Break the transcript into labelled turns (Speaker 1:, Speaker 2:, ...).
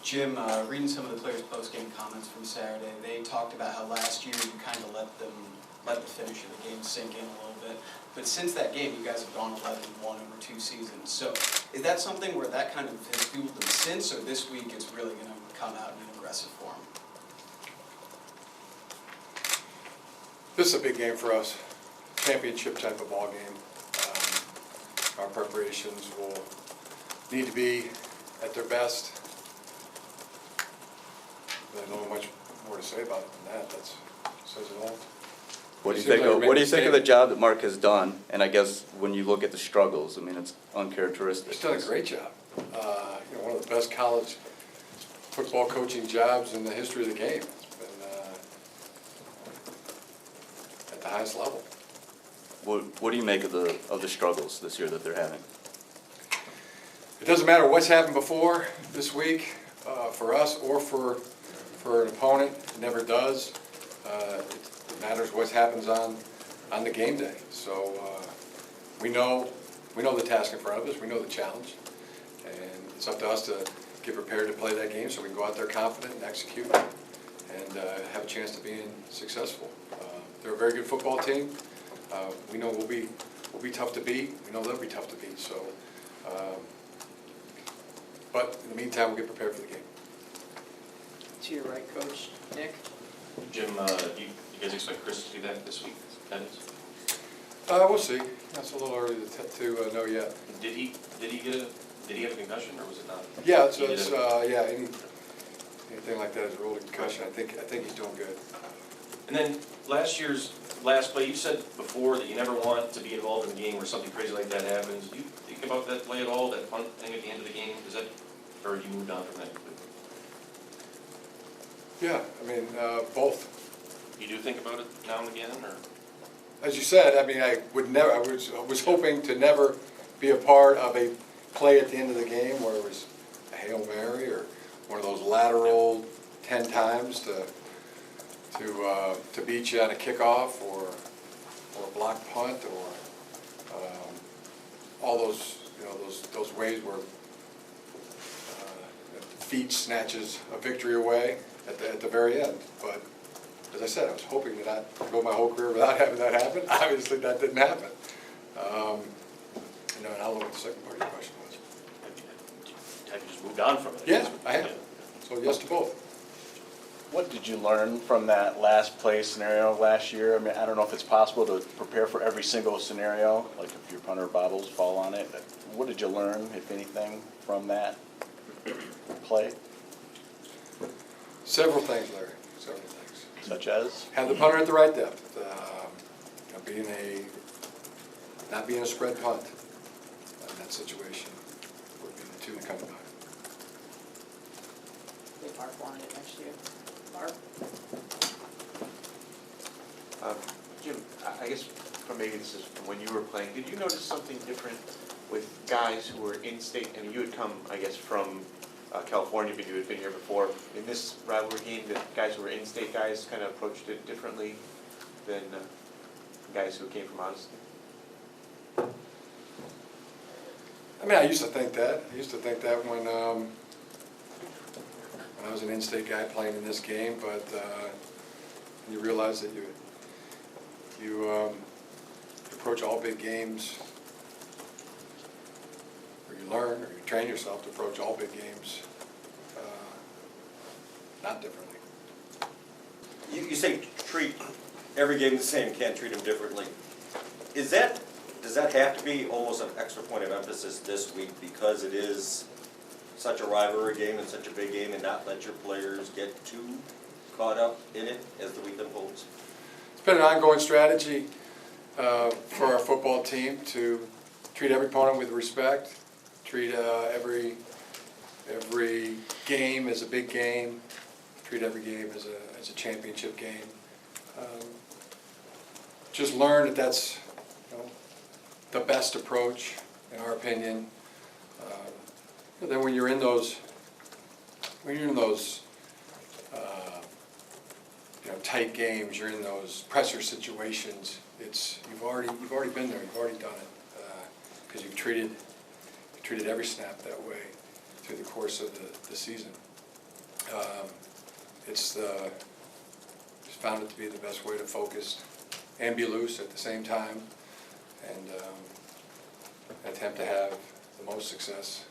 Speaker 1: Jim, reading some of the players' post-game comments from Saturday, they talked about how last year you kind of let the finish of the game sink in a little bit. But since that game, you guys have gone 11-1 over 2 seasons. So is that something where that kind of has fueled them since, or this week it's really going to come out in an aggressive form?
Speaker 2: This is a big game for us, championship type of ball game. Our preparations will need to be at their best. I don't know much more to say about it than that. That says it all.
Speaker 3: What do you think of the job that Mark has done? And I guess when you look at the struggles, I mean, it's uncharacteristic.
Speaker 2: He's done a great job. One of the best college football coaching jobs in the history of the game. It's been at the highest level.
Speaker 3: What do you make of the struggles this year that they're having?
Speaker 2: It doesn't matter what's happened before this week for us or for an opponent. It never does. It matters what happens on the game day. So we know the task in front of us. We know the challenge, and it's up to us to get prepared to play that game so we can go out there confident and execute and have a chance to being successful. They're a very good football team. We know we'll be tough to beat. We know they'll be tough to beat. So, but in the meantime, we'll get prepared for the game.
Speaker 4: To your right, Coach. Nick?
Speaker 5: Jim, do you guys expect Chris to do that this week?
Speaker 2: We'll see. That's a little early to know yet.
Speaker 5: Did he have a concussion, or was it not?
Speaker 2: Yeah, anything like that is a rolling concussion. I think he's doing good.
Speaker 5: And then last year's last play, you said before that you never want to be involved in a game where something crazy like that happens. Do you think about that play at all, that punt thing at the end of the game? Is that, or have you moved on from that completely?
Speaker 2: Yeah, I mean, both.
Speaker 5: You do think about it now and again, or?
Speaker 2: As you said, I mean, I was hoping to never be a part of a play at the end of the game where it was a Hail Mary or one of those lateral 10 times to beat you on a kickoff or a block punt or all those those ways where defeat snatches a victory away at the very end. But as I said, I was hoping to not go my whole career without having that happen. Obviously, that didn't happen. And I don't know what the second part of your question was.
Speaker 5: Have you just moved on from it?
Speaker 2: Yeah, I have. So yes to both.
Speaker 6: What did you learn from that last play scenario last year? I mean, I don't know if it's possible to prepare for every single scenario, like if your punter bobbles, fall on it. What did you learn, if anything, from that play?
Speaker 2: Several things, Larry. Several things.
Speaker 6: Such as?
Speaker 2: Have the punter at the right depth. Not being a spread punt in that situation would be the two that come to mind.
Speaker 4: If Mark wanted it next year. Mark?
Speaker 7: Jim, I guess maybe this is from when you were playing. Did you notice something different with guys who were in-state? I mean, you had come, I guess, from California, but you had been here before. In this rivalry game, the guys who were in-state guys kind of approached it differently than guys who came from out-of-state?
Speaker 2: I mean, I used to think that. I used to think that when I was an in-state guy playing in this game, but you realize that you approach all big games, or you learn, or you train yourself to approach all big games not differently.
Speaker 8: You say treat every game the same, can't treat them differently. Does that have to be almost an extra point of emphasis this week because it is such a rivalry game and such a big game, and not let your players get too caught up in it as the week unfolds?
Speaker 2: It's been an ongoing strategy for our football team to treat every opponent with respect, treat every game as a big game, treat every game as a championship game. Just learn that that's the best approach, in our opinion. Then when you're in those tight games, you're in those pressure situations. You've already been there. You've already done it because you've treated every snap that way through the course of the season. Just found it to be the best way to focus and be loose at the same time, and attempt to have the most success